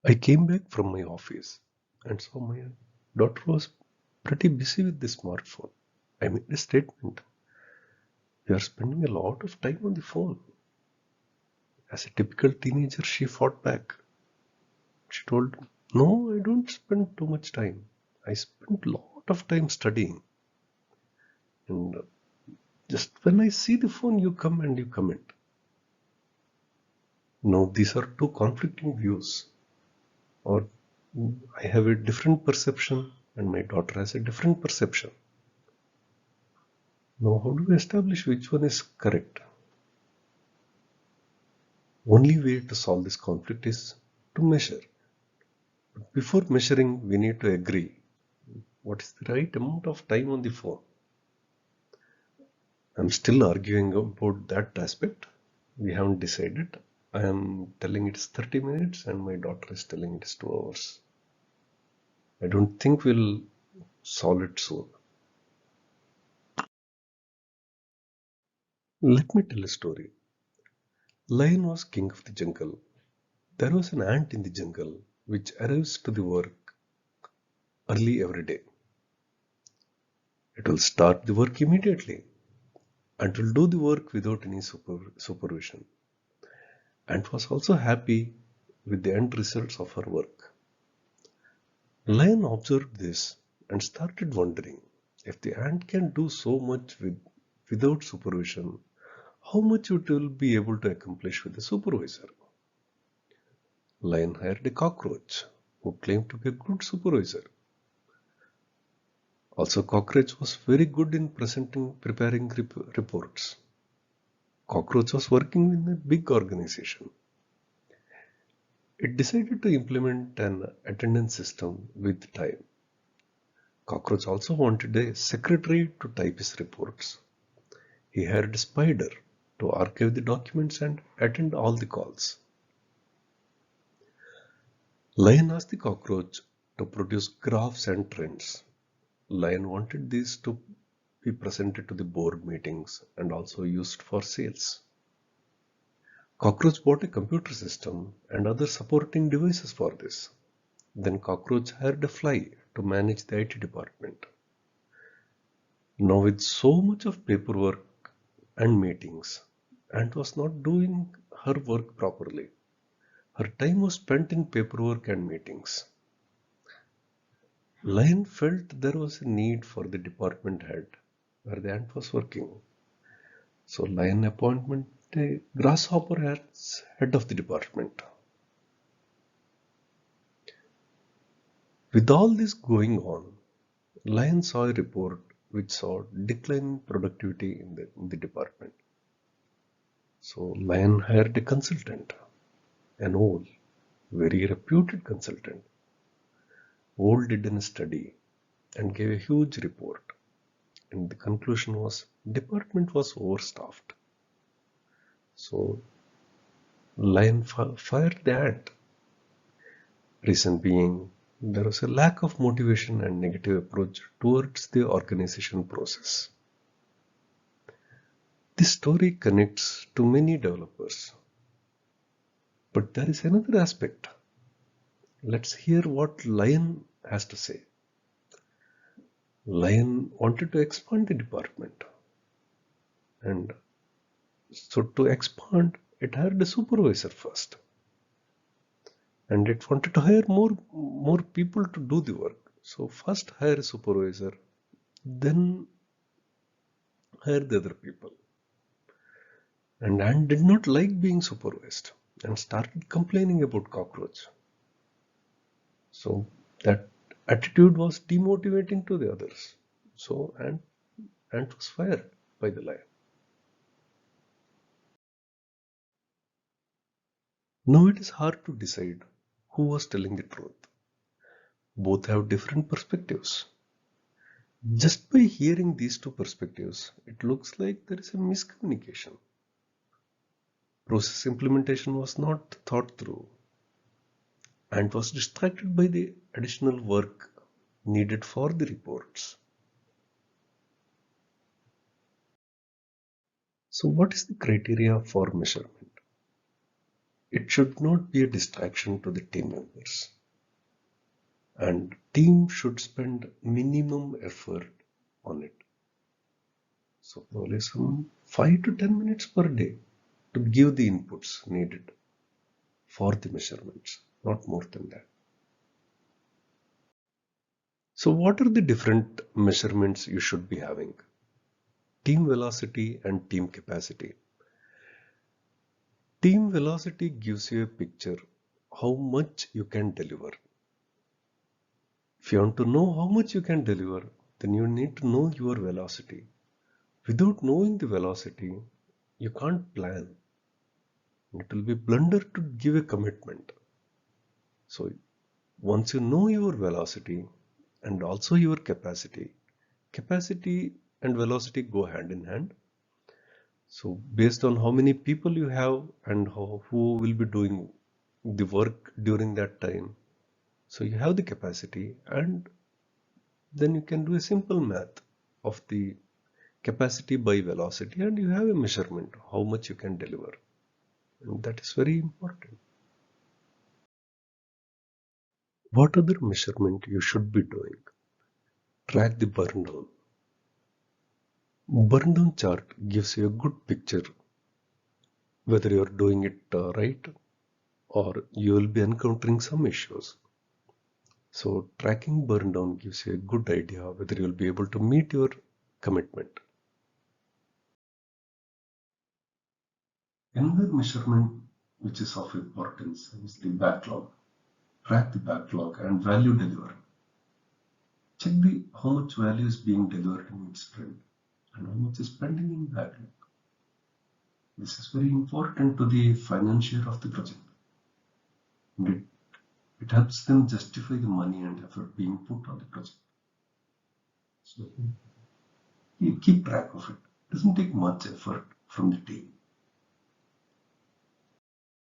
I came back from my office and saw my daughter was pretty busy with the smartphone. I made a statement. You are spending a lot of time on the phone. As a typical teenager, she fought back. She told, no, I don't spend too much time. I spend a lot of time studying. And just when I see the phone, you come and you comment. No, these are two conflicting views. Or I have a different perception and my daughter has a different perception. Now, how do we establish which one is correct? Only way to solve this conflict is to measure. But before measuring, we need to agree what is the right amount of time on the phone. I'm still arguing about that aspect. We haven't decided. I am telling it's 30 minutes and my daughter is telling it's 2 hours. I don't think we'll solve it soon. Let me tell a story. Lion was king of the jungle. There was an ant in the jungle which arrives to the work early every day. It will start the work immediately and will do the work without any supervision. Ant was also happy with the end results of her work. Lion observed this and started wondering, if the ant can do so much without supervision, how much it will be able to accomplish with a supervisor. Lion hired a cockroach who claimed to be a good supervisor. Also, cockroach was very good in preparing reports. Cockroach was working in a big organization. It decided to implement an attendance system with time. Cockroach also wanted a secretary to type his reports. He hired a spider to archive the documents and attend all the calls. Lion asked the cockroach to produce graphs and trends. Lion wanted these to be presented to the board meetings and also used for sales. Cockroach bought a computer system and other supporting devices for this. Then Cockroach hired a fly to manage the IT department. Now with so much of paperwork and meetings, Ant was not doing her work properly. Her time was spent in paperwork and meetings. Lion felt there was a need for the department head where the ant was working. So Lion appointed a grasshopper as head of the department. With all this going on, Lion saw a report which saw decline in productivity in the department. So Lion hired a consultant, an old, very reputed consultant. Old did a study and gave a huge report. And the conclusion was department was overstaffed. So Lion fired the ant. Reason being, there was a lack of motivation and negative approach towards the organization process. This story connects to many developers. But there is another aspect. Let's hear what Lion has to say. Lion wanted to expand the department. And so to expand, it hired a supervisor first. And it wanted to hire more people to do the work. So first hire a supervisor, then hire the other people. And Ant did not like being supervised and started complaining about cockroach. So that attitude was demotivating to the others. So Ant was fired by the lion. Now it is hard to decide who was telling the truth. Both have different perspectives. Just by hearing these two perspectives, it looks like there is a miscommunication. Process implementation was not thought through and was distracted by the additional work needed for the reports. So what is the criteria for measurement? it should not be a distraction to the team members. And team should spend minimum effort on it. So probably some 5 to 10 minutes per day to give the inputs needed for the measurements, not more than that. So what are the different measurements you should be having? Team velocity and team capacity. Team velocity gives you a picture how much you can deliver. If you want to know how much you can deliver, then you need to know your velocity. Without knowing the velocity, you can't plan. It will be blunder to give a commitment. So once you know your velocity and also your capacity, capacity and velocity go hand in hand. So based on how many people you have and who will be doing the work during that time, so you have the capacity, and then you can do a simple math of the capacity by velocity, and you have a measurement how much you can deliver, and that is very important. What other measurement you should be doing? Track the burn down. Burn down chart gives you a good picture whether you are doing it right, or you will be encountering some issues. So tracking burn down gives you a good idea whether you will be able to meet your commitment. Another measurement which is of importance is the backlog. Track the backlog and value delivered. Check the how much value is being delivered in each sprint and how much is pending in backlog. This is very important to the financier of the project. And it helps them justify the money and effort being put on the project. So you keep track of it. It doesn't take much effort from the team.